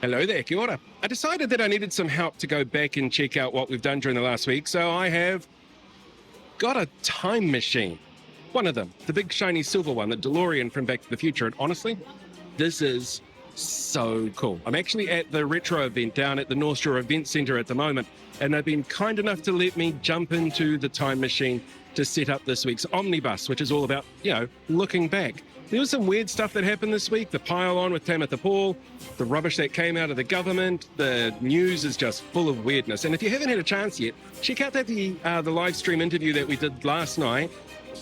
Hello there, kia ora. I decided that I needed some help to go back and check out what we've done during the last week, so I have got a time machine. One of them, the big shiny silver one, the DeLorean from Back to the Future, and honestly, this is so cool. I'm actually at the retro event down at the North Shore Event Centre at the moment, and they've been kind enough to let me jump into the time machine to set up this week's Omnibus, which is all about, looking back. There was some weird stuff that happened this week, the pile-on with Tamitha Paul, the rubbish that came out of the government, the news is just full of weirdness. And if you haven't had a chance yet, check out the live stream interview that we did last night,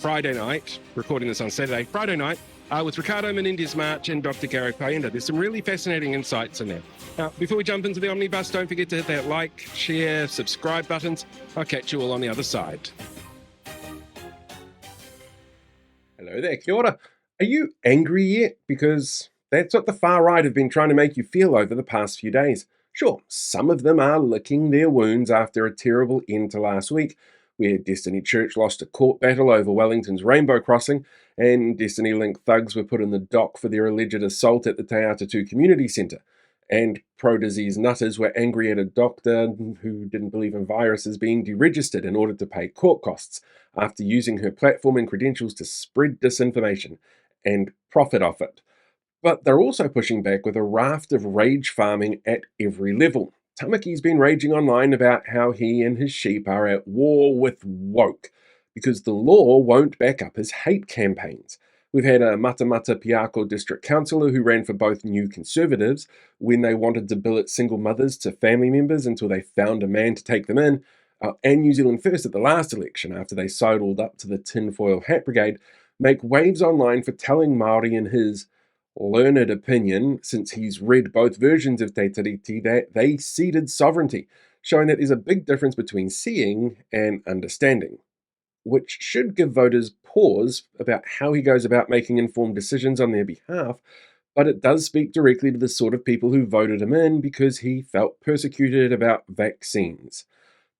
Friday night, recording this on Saturday, Friday night, with Ricardo Menendez-March and Dr. Gary Paenda. There's some really fascinating insights in there. Now, before we jump into the Omnibus, don't forget to hit that like, share, subscribe buttons. I'll catch you all on the other side. Hello there, kia ora. Are you angry yet? Because that's what the far right have been trying to make you feel over the past few days. Sure, some of them are licking their wounds after a terrible end to last week, where Destiny Church lost a court battle over Wellington's Rainbow Crossing, and Destiny Link thugs were put in the dock for their alleged assault at the Te Atatū Community Centre. And pro-disease nutters were angry at a doctor who didn't believe in viruses being deregistered in order to pay court costs after using her platform and credentials to spread disinformation and profit off it. But they're also pushing back with a raft of rage farming at every level. Tamaki's been raging online about how he and his sheep are at war with woke because the law won't back up his hate campaigns. We've had a Matamata Piako district councillor who ran for both New Conservatives when they wanted to billet single mothers to family members until they found a man to take them in, and New Zealand First at the last election after they sidled up to the tinfoil hat brigade, make waves online for telling Māori in his learned opinion, since he's read both versions of Te Tiriti, that they ceded sovereignty, showing that there's a big difference between seeing and understanding, which should give voters pause about how he goes about making informed decisions on their behalf, but it does speak directly to the sort of people who voted him in because he felt persecuted about vaccines.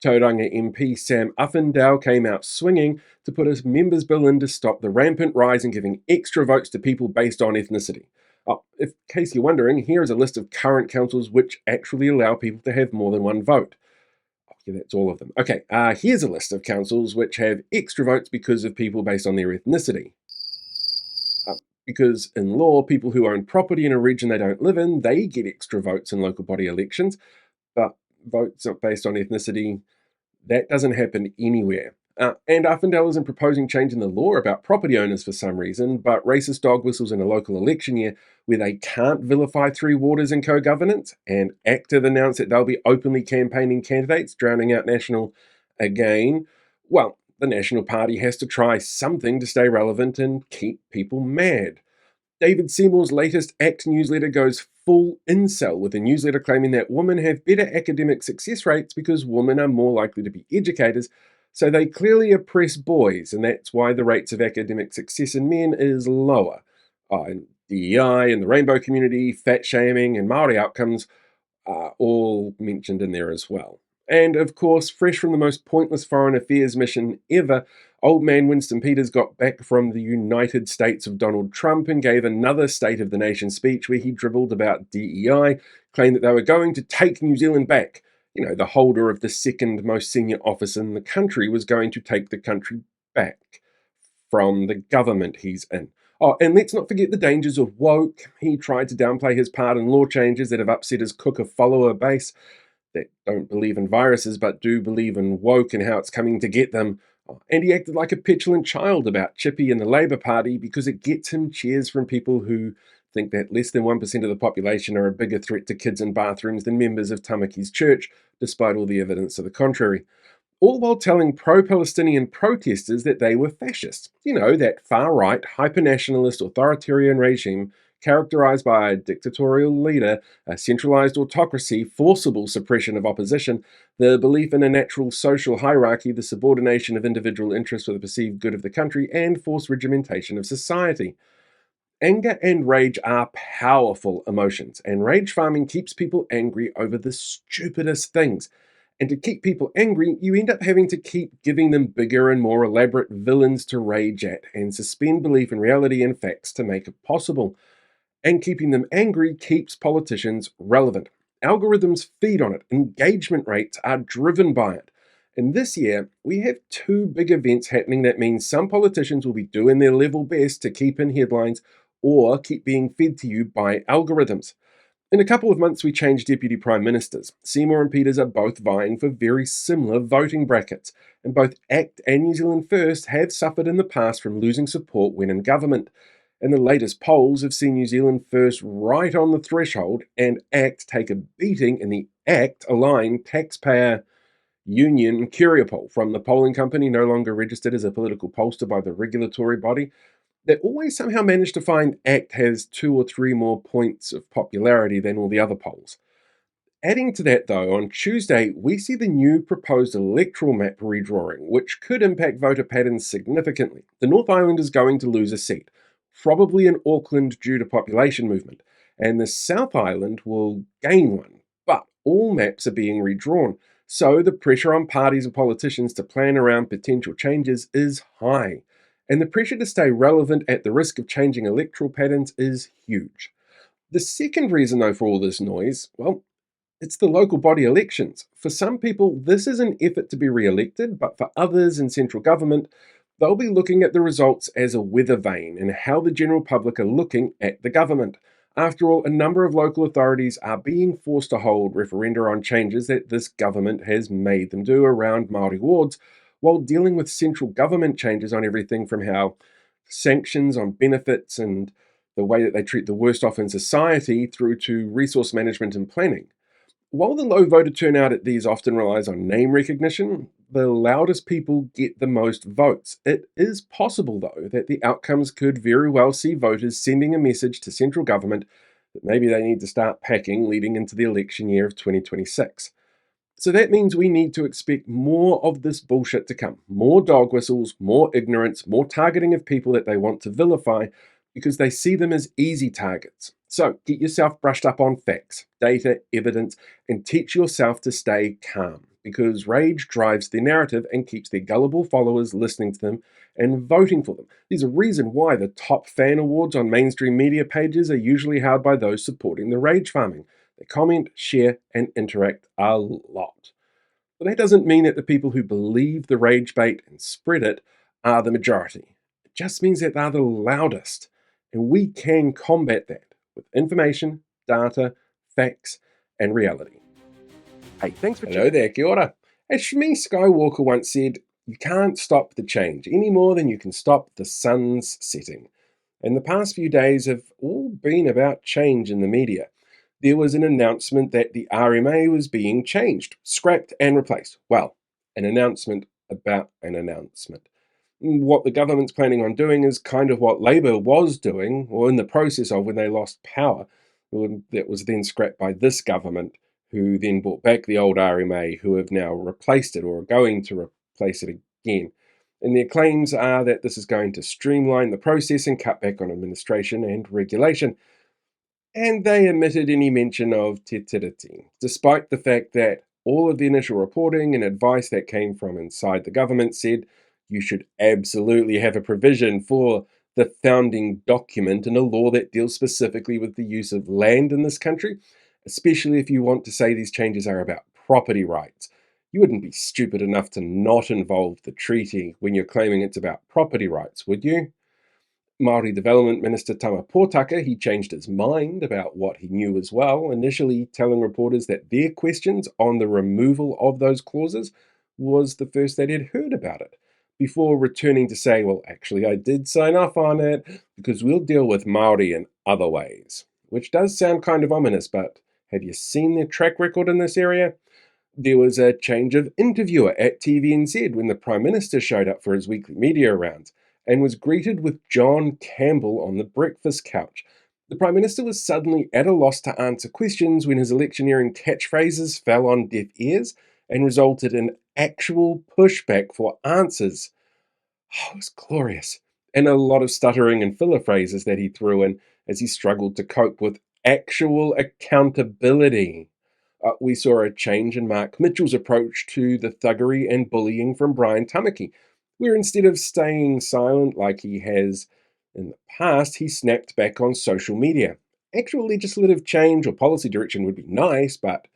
Tauranga MP Sam Uffindale came out swinging to put a members' bill in to stop the rampant rise in giving extra votes to people based on ethnicity. In case you're wondering, here is a list of current councils which actually allow people to have more than one vote. Yeah, that's all of them. Okay, here's a list of councils which have extra votes because of people based on their ethnicity. Because in law, people who own property in a region they don't live in, they get extra votes in local body elections, but votes based on ethnicity, that doesn't happen anywhere. And Uffindale isn't proposing changing the law about property owners for some reason, but racist dog whistles in a local election year where they can't vilify Three Waters in co-governance, and Active announced that they'll be openly campaigning candidates, drowning out National again. Well, the National Party has to try something to stay relevant and keep people mad. David Seymour's latest ACT newsletter goes full incel, with a newsletter claiming that women have better academic success rates because women are more likely to be educators, so they clearly oppress boys, and that's why the rates of academic success in men is lower. And DEI and the rainbow community, fat shaming, and Māori outcomes are all mentioned in there as well. And of course, fresh from the most pointless foreign affairs mission ever, old man Winston Peters got back from the United States of Donald Trump and gave another State of the Nation speech where he dribbled about DEI, claimed that they were going to take New Zealand back. You know, the holder of the second most senior office in the country was going to take the country back from the government he's in. Oh, and let's not forget the dangers of woke. He tried to downplay his part in law changes that have upset his Cooker follower base that don't believe in viruses but do believe in woke and how it's coming to get them. And he acted like a petulant child about Chippy and the Labour Party because it gets him cheers from people who think that less than 1% of the population are a bigger threat to kids in bathrooms than members of Tamaki's church, despite all the evidence to the contrary. All while telling pro-Palestinian protesters that they were fascists. You know, that far-right, hyper-nationalist authoritarian regime characterized by a dictatorial leader, a centralized autocracy, forcible suppression of opposition, the belief in a natural social hierarchy, the subordination of individual interests for the perceived good of the country, and forced regimentation of society. Anger and rage are powerful emotions, and rage farming keeps people angry over the stupidest things. And to keep people angry, you end up having to keep giving them bigger and more elaborate villains to rage at and suspend belief in reality and facts to make it possible. And keeping them angry keeps politicians relevant. Algorithms feed on it, engagement rates are driven by it. And this year, we have two big events happening that means some politicians will be doing their level best to keep in headlines or keep being fed to you by algorithms. In a couple of months, we change deputy prime ministers. Seymour and Peters are both vying for very similar voting brackets, and both ACT and New Zealand First have suffered in the past from losing support when in government. And the latest polls have seen New Zealand First right on the threshold and ACT take a beating in the ACT aligned taxpayer union Curia poll from the polling company no longer registered as a political pollster by the regulatory body that always somehow managed to find ACT has 2 or 3 more points of popularity than all the other polls. Adding to that, though, on Tuesday, we see the new proposed electoral map redrawing, which could impact voter patterns significantly. The North Island is going to lose a seat, probably in Auckland due to population movement, and the South Island will gain one. But all maps are being redrawn, so the pressure on parties and politicians to plan around potential changes is high. And the pressure to stay relevant at the risk of changing electoral patterns is huge. The second reason, though, for all this noise, well, it's the local body elections. For some people, this is an effort to be re elected, but for others in central government, they'll be looking at the results as a weather vane and how the general public are looking at the government. After all, a number of local authorities are being forced to hold referenda on changes that this government has made them do around Māori wards, while dealing with central government changes on everything from how sanctions on benefits and the way that they treat the worst off in society through to resource management and planning. While the low voter turnout at these often relies on name recognition, the loudest people get the most votes. It is possible, though, that the outcomes could very well see voters sending a message to central government that maybe they need to start packing leading into the election year of 2026. So that means we need to expect more of this bullshit to come. More dog whistles, more ignorance, more targeting of people that they want to vilify because they see them as easy targets. So get yourself brushed up on facts, data, evidence, and teach yourself to stay calm because rage drives their narrative and keeps their gullible followers listening to them and voting for them. There's a reason why the top fan awards on mainstream media pages are usually held by those supporting the rage farming. They comment, share, and interact a lot. But that doesn't mean that the people who believe the rage bait and spread it are the majority. It just means that they're the loudest. And we can combat that with information, data, facts, and reality. Hey, thanks for Hello there, kia ora. As Shmi Skywalker once said, you can't stop the change any more than you can stop the sun's setting. And the past few days have all been about change in the media. There was an announcement that the RMA was being changed, scrapped, and replaced. Well, an announcement about an announcement. What the government's planning on doing is kind of what Labour was doing, or in the process of when they lost power, that was then scrapped by this government, who then brought back the old RMA, who have now replaced it or are going to replace it again. And their claims are that this is going to streamline the process and cut back on administration and regulation. And they omitted any mention of te tiriti, despite the fact that all of the initial reporting and advice that came from inside the government said you should absolutely have a provision for the founding document in a law that deals specifically with the use of land in this country, especially if you want to say these changes are about property rights. You wouldn't be stupid enough to not involve the treaty when you're claiming it's about property rights, would you? Māori Development Minister Tama Pōtaka, he changed his mind about what he knew as well, initially telling reporters that their questions on the removal of those clauses was the first they'd heard about it, before returning to say, well, actually, I did sign off on it because we'll deal with Māori in other ways. Which does sound kind of ominous, but have you seen their track record in this area? There was a change of interviewer at TVNZ when the Prime Minister showed up for his weekly media rounds and was greeted with John Campbell on the breakfast couch. The Prime Minister was suddenly at a loss to answer questions when his electioneering catchphrases fell on deaf ears and resulted in actual pushback for answers. Oh, it was glorious. And a lot of stuttering and filler phrases that he threw in as he struggled to cope with actual accountability. We saw a change in Mark Mitchell's approach to the thuggery and bullying from Brian Tamaki, where instead of staying silent like he has in the past, he snapped back on social media, Actual legislative change or policy direction would be nice, but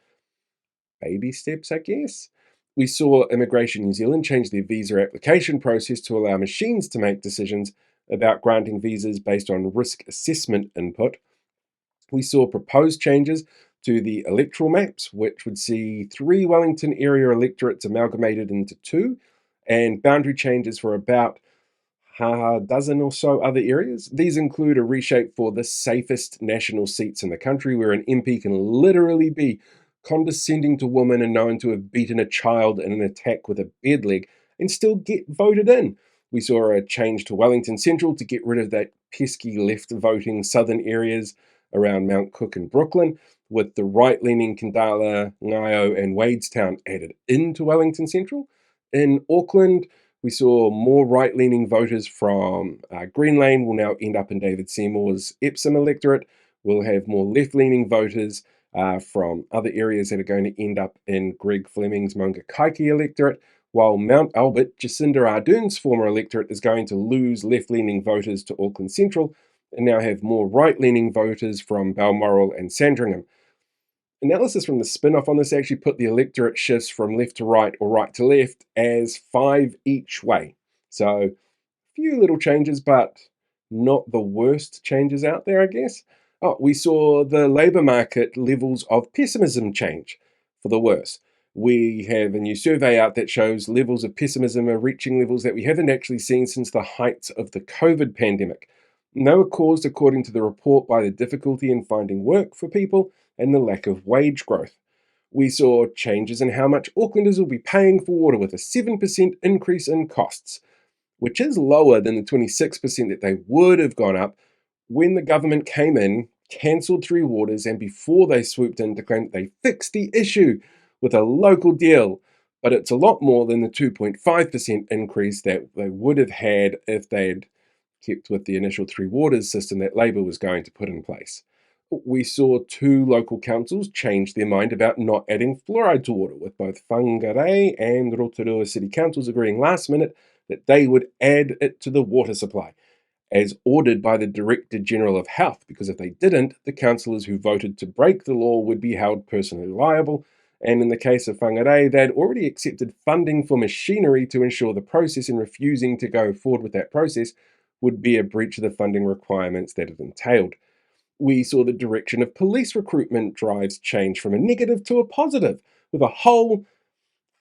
baby steps, I guess. We saw Immigration New Zealand change their visa application process to allow machines to make decisions about granting visas based on risk assessment input. We saw proposed changes to the electoral maps, which would see 3 Wellington area electorates amalgamated into 2, and boundary changes for about a dozen or so other areas. These include a reshape for the safest national seats in the country, where an MP can literally be condescending to women and known to have beaten a child in an attack with a bed leg and still get voted in. We saw a change to Wellington Central to get rid of that pesky left voting southern areas around Mount Cook and Brooklyn, with the right leaning Kandala, Ngaio, and Wadestown added into Wellington Central. In Auckland, we saw more right leaning voters from Green Lane will now end up in David Seymour's Epsom electorate. We'll have more left leaning voters from other areas that are going to end up in Greg Fleming's Maungakaiki electorate, while Mount Albert, Jacinda Ardern's former electorate, is going to lose left leaning voters to Auckland Central and now have more right leaning voters from Balmoral and Sandringham. Analysis from the spin-off on this actually put the electorate shifts from left to right or right to left as 5 each way. So, few little changes, but not the worst changes out there, I guess. Oh, we saw the labour market levels of pessimism change for the worse. We have a new survey out that shows levels of pessimism are reaching levels that we haven't actually seen since the heights of the COVID pandemic. They were caused, according to the report, by the difficulty in finding work for people and the lack of wage growth. We saw changes in how much Aucklanders will be paying for water, with a 7% increase in costs, which is lower than the 26% that they would have gone up when the government came in, cancelled Three Waters, and before they swooped in to claim that they fixed the issue with a local deal. But it's a lot more than the 2.5% increase that they would have had if they'd kept with the initial Three Waters system that Labour was going to put in place. We saw 2 local councils change their mind about not adding fluoride to water, with both Whangarei and Rotorua City Councils agreeing last minute that they would add it to the water supply, as ordered by the Director General of Health, because if they didn't, the councillors who voted to break the law would be held personally liable. And in the case of Whangarei, they'd already accepted funding for machinery to ensure the process, and refusing to go forward with that process would be a breach of the funding requirements that it entailed. We saw the direction of police recruitment drives change from a negative to a positive, with a whole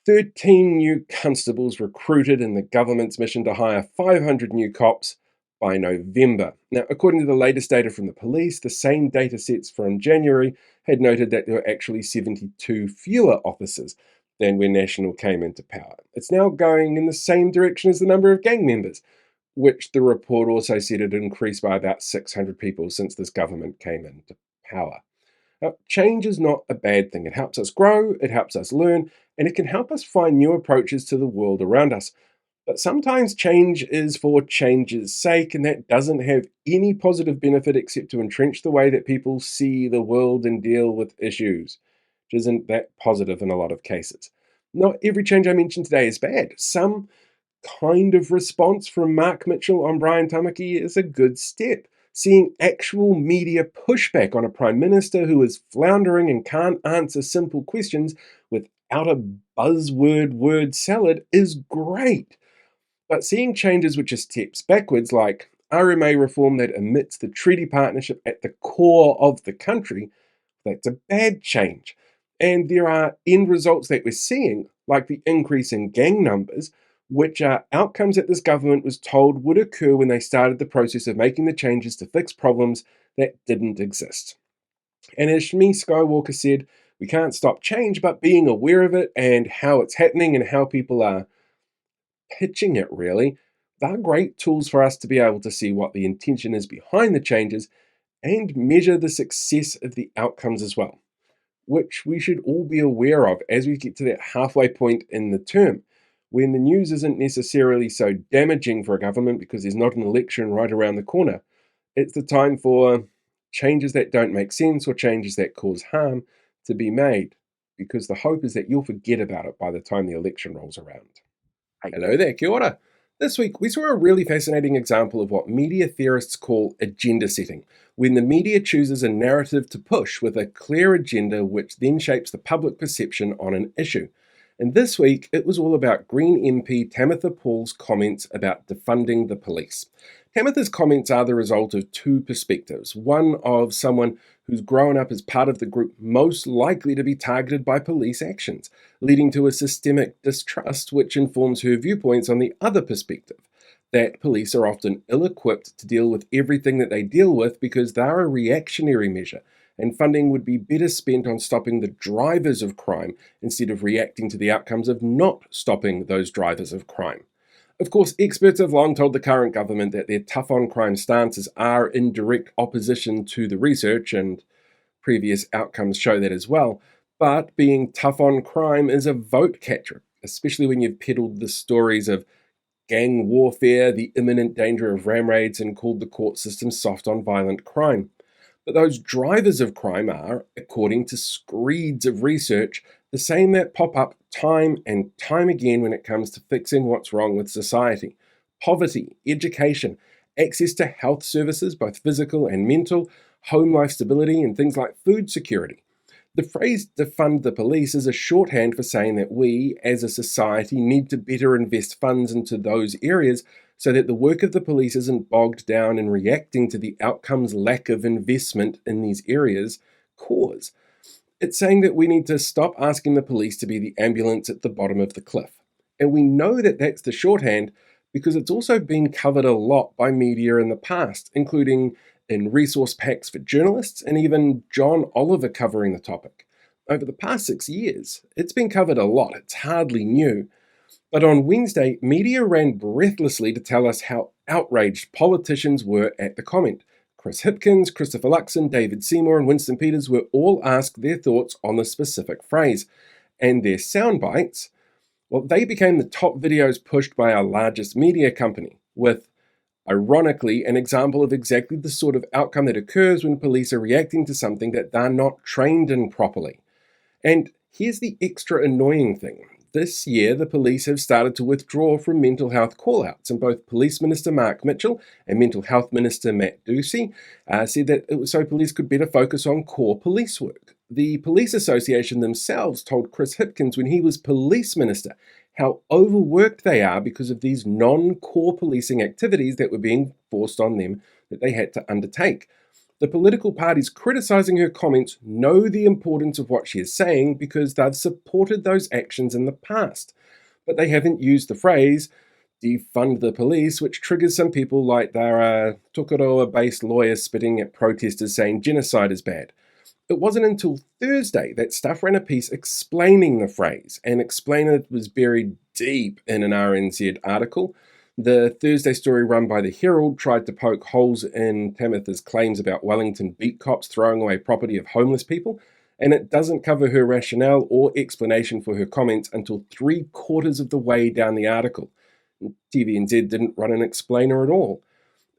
13 new constables recruited in the government's mission to hire 500 new cops by November. Now, according to the latest data from the police, the same data sets from January had noted that there were actually 72 fewer officers than when National came into power. It's now going in the same direction as the number of gang members, which the report also said had increased by about 600 people since this government came into power. Now, change is not a bad thing. It helps us grow, it helps us learn, and it can help us find new approaches to the world around us. But sometimes change is for change's sake, and that doesn't have any positive benefit except to entrench the way that people see the world and deal with issues, which isn't that positive in a lot of cases. Not every change I mentioned today is bad. Some kind of response from Mark Mitchell on Brian Tamaki is a good step. Seeing actual media pushback on a Prime Minister who is floundering and can't answer simple questions without a buzzword word salad is great. But seeing changes which are steps backwards, like RMA reform that omits the treaty partnership at the core of the country, that's a bad change. And there are end results that we're seeing, like the increase in gang numbers, which are outcomes that this government was told would occur when they started the process of making the changes to fix problems that didn't exist. And as Shmi Skywalker said, we can't stop change, but being aware of it and how it's happening and how people are pitching it, really, they're great tools for us to be able to see what the intention is behind the changes and measure the success of the outcomes as well, which we should all be aware of as we get to that halfway point in the term, when the news isn't necessarily so damaging for a government because there's not an election right around the corner. It's the time for changes that don't make sense or changes that cause harm to be made, because the hope is that you'll forget about it by the time the election rolls around. Hello there, kia ora. This week, we saw a really fascinating example of what media theorists call agenda setting, when the media chooses a narrative to push with a clear agenda which then shapes the public perception on an issue. And this week, it was all about Green MP Tamitha Paul's comments about defunding the police. Tamitha's comments are the result of two perspectives: one of someone who's grown up as part of the group most likely to be targeted by police actions, leading to a systemic distrust which informs her viewpoints on the other perspective, that police are often ill-equipped to deal with everything that they deal with because they're a reactionary measure, and funding would be better spent on stopping the drivers of crime instead of reacting to the outcomes of not stopping those drivers of crime. Of course, experts have long told the current government that their tough on crime stances are in direct opposition to the research, and previous outcomes show that as well. But being tough on crime is a vote catcher, especially when you've peddled the stories of gang warfare, the imminent danger of ram raids, and called the court system soft on violent crime. But those drivers of crime are, according to screeds of research, the same that pop up time and time again when it comes to fixing what's wrong with society: poverty, education, access to health services, both physical and mental, home life stability, and things like food security. The phrase defund the police is a shorthand for saying that we, as a society, need to better invest funds into those areas so that the work of the police isn't bogged down in reacting to the outcomes lack of investment in these areas cause. It's saying that we need to stop asking the police to be the ambulance at the bottom of the cliff. And we know that that's the shorthand because it's also been covered a lot by media in the past, including in resource packs for journalists and even John Oliver covering the topic. Over the past 6 years, it's been covered a lot. It's hardly new. But on Wednesday, media ran breathlessly to tell us how outraged politicians were at the comment. Chris Hipkins, Christopher Luxon, David Seymour, and Winston Peters were all asked their thoughts on the specific phrase. And their sound bites, well, they became the top videos pushed by our largest media company, with, ironically, an example of exactly the sort of outcome that occurs when police are reacting to something that they're not trained in properly. And here's the extra annoying thing. This year, the police have started to withdraw from mental health callouts, and both Police Minister Mark Mitchell and Mental Health Minister Matt Ducey said that it was so police could better focus on core police work. The Police Association themselves told Chris Hipkins when he was Police Minister how overworked they are because of these non-core policing activities that were being forced on them that they had to undertake. The political parties criticising her comments know the importance of what she is saying because they've supported those actions in the past. But they haven't used the phrase defund the police, which triggers some people like they're Tokoroa-based lawyers spitting at protesters saying genocide is bad. It wasn't until Thursday that Stuff ran a piece explaining the phrase, and explaining it was buried deep in an RNZ article. The Thursday story run by the Herald tried to poke holes in Tamitha's claims about Wellington beat cops throwing away property of homeless people, and it doesn't cover her rationale or explanation for her comments until 3/4 of the way down the article. TVNZ didn't run an explainer at all.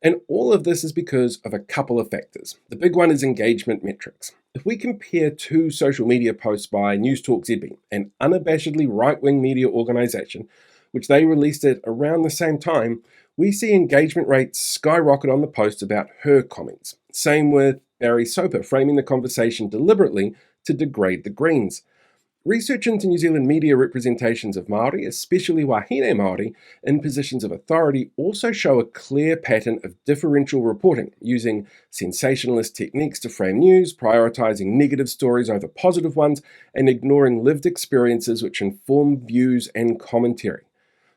And all of this is because of a couple of factors. The big one is engagement metrics. If we compare two social media posts by News Talk ZB, an unabashedly right-wing media organisation, which they released at around the same time, we see engagement rates skyrocket on the post about her comments. Same with Barry Soper framing the conversation deliberately to degrade the Greens. Research into New Zealand media representations of Māori, especially Wahine Māori, in positions of authority also show a clear pattern of differential reporting, using sensationalist techniques to frame news, prioritising negative stories over positive ones, and ignoring lived experiences which inform views and commentary.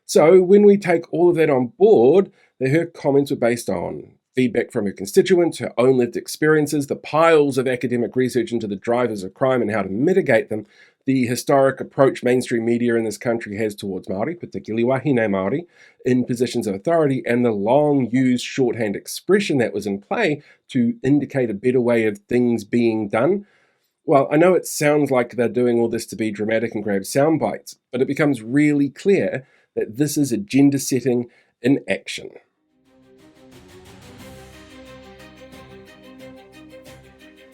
So when we take all of that on board, her comments were based on feedback from her constituents, her own lived experiences, the piles of academic research into the drivers of crime and how to mitigate them, the historic approach mainstream media in this country has towards Māori, particularly Wahine Māori, in positions of authority, and the long-used shorthand expression that was in play to indicate a better way of things being done. Well, I know it sounds like they're doing all this to be dramatic and grab sound bites, but it becomes really clear that this is agenda setting in action.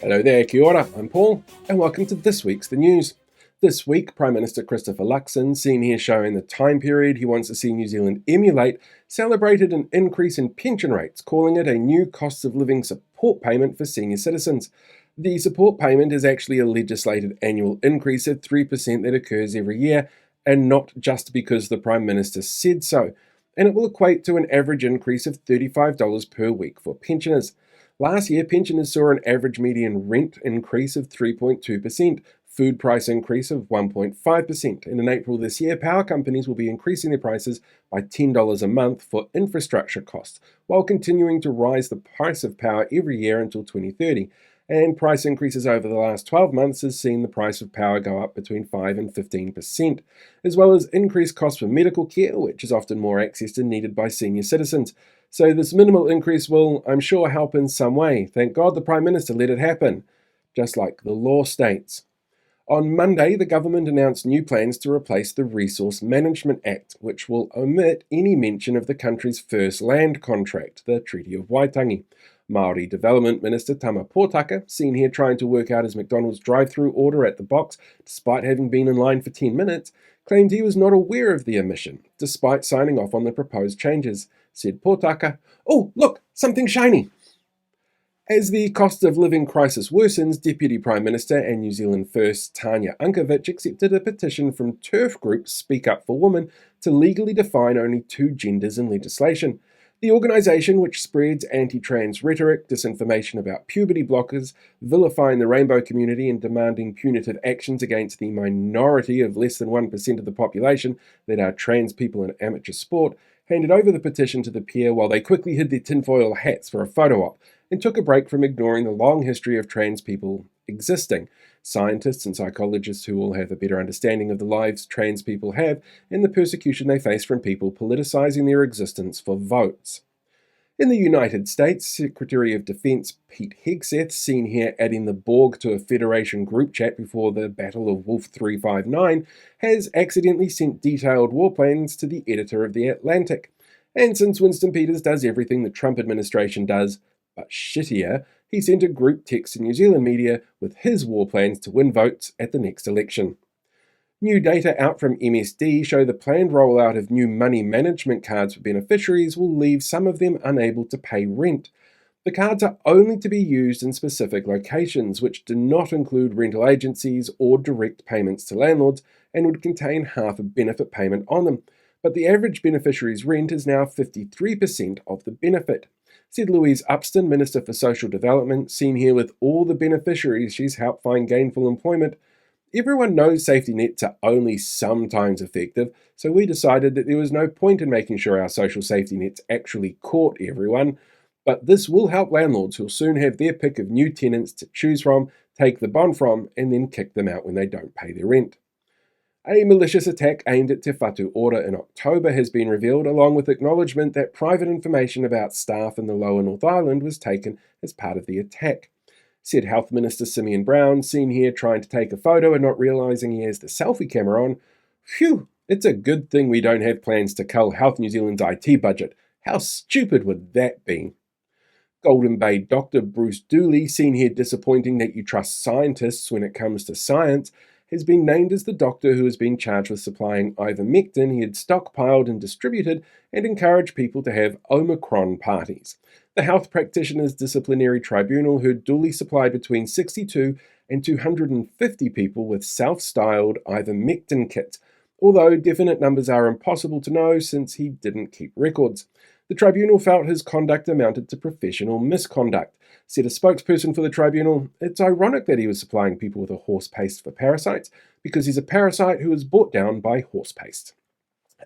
Hello there, kia ora, I'm Paul, and welcome to this week's The News. This week, Prime Minister Christopher Luxon, seen here showing the time period he wants to see New Zealand emulate, celebrated an increase in pension rates, calling it a new cost of living support payment for senior citizens. The support payment is actually a legislated annual increase of 3% that occurs every year, and not just because the Prime Minister said so. And it will equate to an average increase of $35 per week for pensioners. Last year, pensioners saw an average median rent increase of 3.2%, food price increase of 1.5%, and in April this year, power companies will be increasing their prices by $10 a month for infrastructure costs, while continuing to rise the price of power every year until 2030. And price increases over the last 12 months has seen the price of power go up between 5 and 15%, as well as increased costs for medical care, which is often more accessed and needed by senior citizens. So this minimal increase will, I'm sure, help in some way. Thank God the Prime Minister let it happen, just like the law states. On Monday, the government announced new plans to replace the Resource Management Act, which will omit any mention of the country's first land contract, the Treaty of Waitangi. Māori Development Minister Tama Pōtaka, seen here trying to work out his McDonald's drive-through order at the box despite having been in line for 10 minutes, claimed he was not aware of the omission, despite signing off on the proposed changes. Said Pōtaka, "Oh, look, something shiny!" As the cost of living crisis worsens, Deputy Prime Minister and New Zealand First Tanya Unkovic accepted a petition from turf group Speak Up for Women to legally define only two genders in legislation. The organisation, which spreads anti-trans rhetoric, disinformation about puberty blockers, vilifying the rainbow community and demanding punitive actions against the minority of less than 1% of the population that are trans people in amateur sport, handed over the petition to the pair while they quickly hid their tinfoil hats for a photo op and took a break from ignoring the long history of trans people existing. Scientists and psychologists who all have a better understanding of the lives trans people have and the persecution they face from people politicizing their existence for votes. In the United States, Secretary of Defense Pete Hegseth, seen here adding the Borg to a Federation group chat before the Battle of Wolf 359, has accidentally sent detailed war plans to the editor of The Atlantic. And since Winston Peters does everything the Trump administration does, but shittier, he sent a group text to New Zealand media with his war plans to win votes at the next election. New data out from MSD show the planned rollout of new money management cards for beneficiaries will leave some of them unable to pay rent. The cards are only to be used in specific locations, which do not include rental agencies or direct payments to landlords, and would contain half a benefit payment on them. But the average beneficiary's rent is now 53% of the benefit. Said Louise Upston, Minister for Social Development, seen here with all the beneficiaries she's helped find gainful employment. Everyone knows safety nets are only sometimes effective, so we decided that there was no point in making sure our social safety nets actually caught everyone. But this will help landlords who'll soon have their pick of new tenants to choose from, take the bond from, and then kick them out when they don't pay their rent. A malicious attack aimed at Te Whatu Ora in October has been revealed, along with acknowledgement that private information about staff in the Lower North Island was taken as part of the attack. Said Health Minister Simeon Brown, seen here trying to take a photo and not realising he has the selfie camera on. Phew, it's a good thing we don't have plans to cull Health New Zealand's IT budget. How stupid would that be? Golden Bay Dr. Bruce Dooley, seen here disappointing that you trust scientists when it comes to science, has been named as the doctor who has been charged with supplying ivermectin he had stockpiled and distributed and encouraged people to have Omicron parties. The Health Practitioners Disciplinary Tribunal heard Dooley supplied between 62 and 250 people with self-styled ivermectin kits, although definite numbers are impossible to know since he didn't keep records. The tribunal felt his conduct amounted to professional misconduct. Said a spokesperson for the tribunal, "It's ironic that he was supplying people with a horse paste for parasites, because he's a parasite who was brought down by horse paste."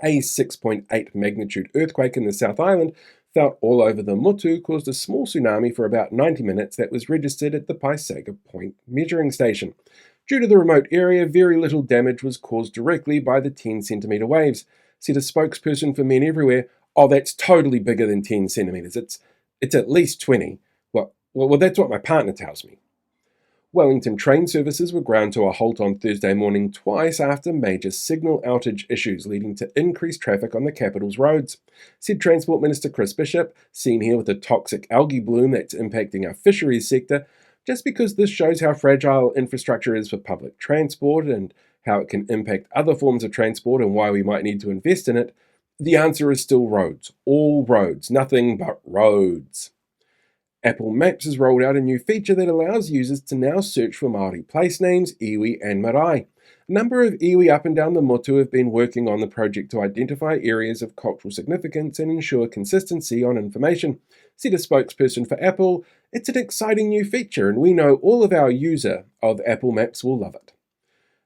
A 6.8 magnitude earthquake in the South Island felt all over the Motu caused a small tsunami for about 90 minutes that was registered at the Paisaga Point measuring station. Due to the remote area, very little damage was caused directly by the 10-centimetre waves. Said a spokesperson for Men Everywhere, "Oh, that's totally bigger than 10 centimetres. It's at least 20. Well, that's what my partner tells me." Wellington train services were ground to a halt on Thursday morning twice after major signal outage issues leading to increased traffic on the capital's roads. Said Transport Minister Chris Bishop, seen here with a toxic algae bloom that's impacting our fisheries sector, just because this shows how fragile infrastructure is for public transport and how it can impact other forms of transport and why we might need to invest in it, the answer is still roads. All roads, nothing but roads. Apple Maps has rolled out a new feature that allows users to now search for Māori place names, iwi and marae. A number of iwi up and down the motu have been working on the project to identify areas of cultural significance and ensure consistency on information. Said a spokesperson for Apple, "It's an exciting new feature and we know all of our user of Apple Maps will love it."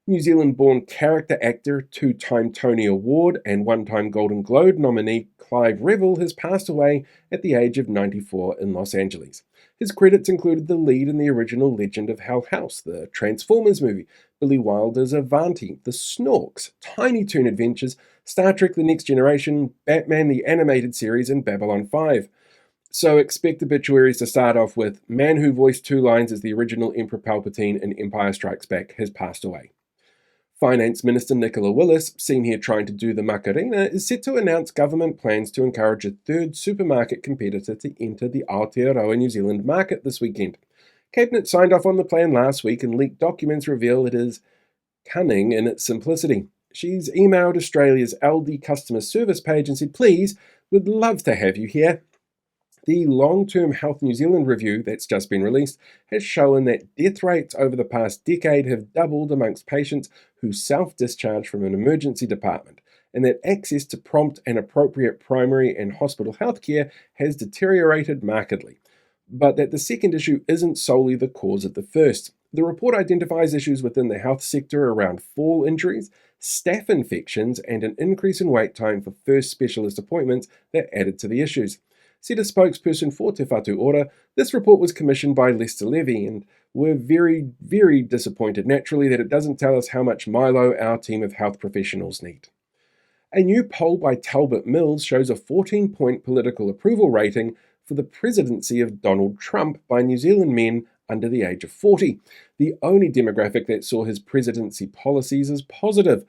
New Zealand-born character actor, two-time Tony Award and one-time Golden Globe nominee Clive Revill has passed away at the age of 94 in Los Angeles. His credits included the lead in the original Legend of Hell House, the Transformers movie, Billy Wilder's Avanti, The Snorks, Tiny Toon Adventures, Star Trek The Next Generation, Batman the Animated Series, and Babylon 5. So expect obituaries to start off with, "Man who voiced two lines as the original Emperor Palpatine in Empire Strikes Back has passed away." Finance Minister Nicola Willis, seen here trying to do the Macarena, is set to announce government plans to encourage a third supermarket competitor to enter the Aotearoa New Zealand market this weekend. Cabinet signed off on the plan last week and leaked documents reveal it is cunning in its simplicity. She's emailed Australia's Aldi customer service page and said, "Please, we'd love to have you here." The Long-Term Health New Zealand review that's just been released has shown that death rates over the past decade have doubled amongst patients who self-discharge from an emergency department, and that access to prompt and appropriate primary and hospital health care has deteriorated markedly. But that the second issue isn't solely the cause of the first. The report identifies issues within the health sector around fall injuries, staph infections, and an increase in wait time for first specialist appointments that added to the issues. Said a spokesperson for Te Whatu Ora, "This report was commissioned by Lester Levy, and we're very, very disappointed naturally that it doesn't tell us how much Milo our team of health professionals need." A new poll by Talbot Mills shows a 14-point political approval rating for the presidency of Donald Trump by New Zealand men under the age of 40, the only demographic that saw his presidency policies as positive.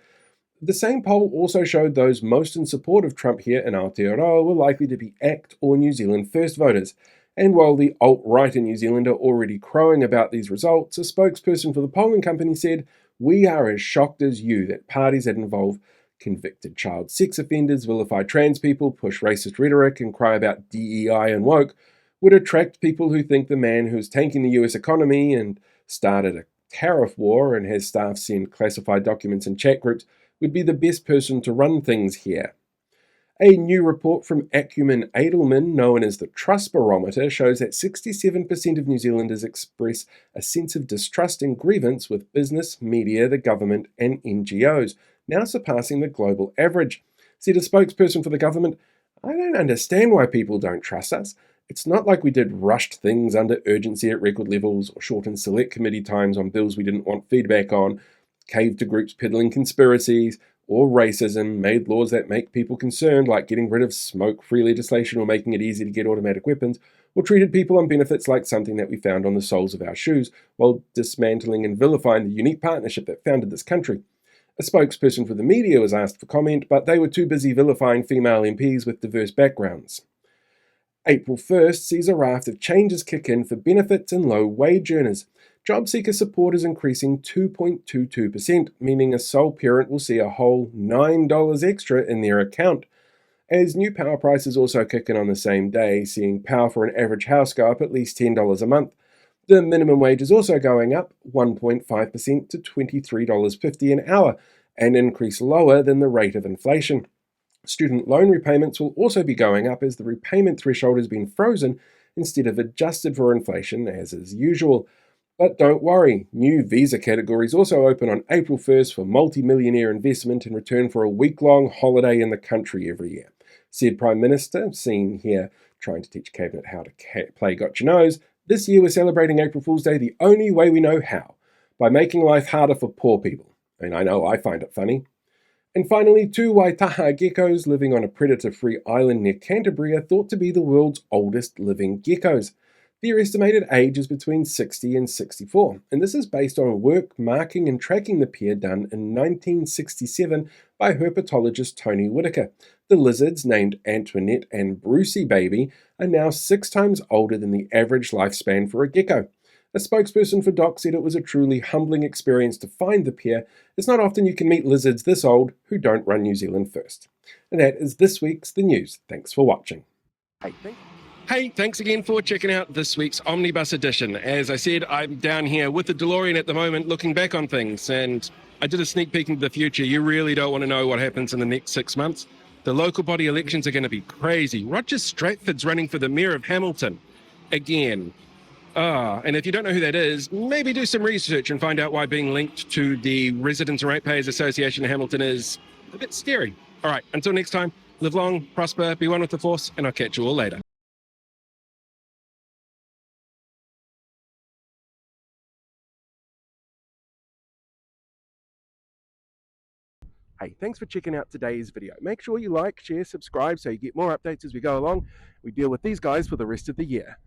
The same poll also showed those most in support of Trump here in Aotearoa were likely to be ACT or New Zealand First voters. And while the alt-right in New Zealand are already crowing about these results, a spokesperson for the polling company said, "We are as shocked as you that parties that involve convicted child sex offenders, vilify trans people, push racist rhetoric, and cry about DEI and woke would attract people who think the man who's tanking the US economy and started a tariff war and has staff send classified documents in chat groups would be the best person to run things here." A new report from Acumen Edelman, known as the Trust Barometer, shows that 67% of New Zealanders express a sense of distrust and grievance with business, media, the government, and NGOs, now surpassing the global average. Said a spokesperson for the government, "I don't understand why people don't trust us. It's not like we did rushed things under urgency at record levels or shortened select committee times on bills we didn't want feedback on, caved to groups peddling conspiracies, or racism, made laws that make people concerned, like getting rid of smoke-free legislation or making it easy to get automatic weapons, or treated people on benefits like something that we found on the soles of our shoes, while dismantling and vilifying the unique partnership that founded this country." A spokesperson for the media was asked for comment, but they were too busy vilifying female MPs with diverse backgrounds. April 1st sees a raft of changes kick in for benefits and low-wage earners. Job seeker support is increasing 2.22%, meaning a sole parent will see a whole $9 extra in their account. As new power prices also kick in on the same day, seeing power for an average house go up at least $10 a month. The minimum wage is also going up 1.5% to $23.50 an hour, an increase lower than the rate of inflation. Student loan repayments will also be going up as the repayment threshold has been frozen instead of adjusted for inflation as is usual. But don't worry, new visa categories also open on April 1st for multi-millionaire investment in return for a week-long holiday in the country every year. Said Prime Minister, seen here trying to teach Cabinet how to play Gotcha Knows, "This year we're celebrating April Fool's Day the only way we know how, by making life harder for poor people." And I know I find it funny. And finally, two Waitaha geckos living on a predator-free island near Canterbury are thought to be the world's oldest living geckos. Their estimated age is between 60 and 64, and this is based on work marking and tracking the pair done in 1967 by herpetologist Tony Whitaker. The lizards, named Antoinette and Brucey Baby, are now 6 times older than the average lifespan for a gecko. A spokesperson for DOC said it was a truly humbling experience to find the pair. It's not often you can meet lizards this old who don't run New Zealand first. And that is this week's The News. Thanks for watching. Hey, thanks again for checking out this week's Omnibus edition. As I said, I'm down here with the DeLorean at the moment looking back on things, and I did a sneak peek into the future. You really don't want to know what happens in the next 6 months. The local body elections are going to be crazy. Roger Stratford's running for the mayor of Hamilton again. And if you don't know who that is, maybe do some research and find out why being linked to the Residents and Ratepayers Association in Hamilton is a bit scary. All right, until next time, live long, prosper, be one with the force, and I'll catch you all later. Hey, thanks for checking out today's video. Make sure you like, share, subscribe so you get more updates as we go along. We deal with these guys for the rest of the year.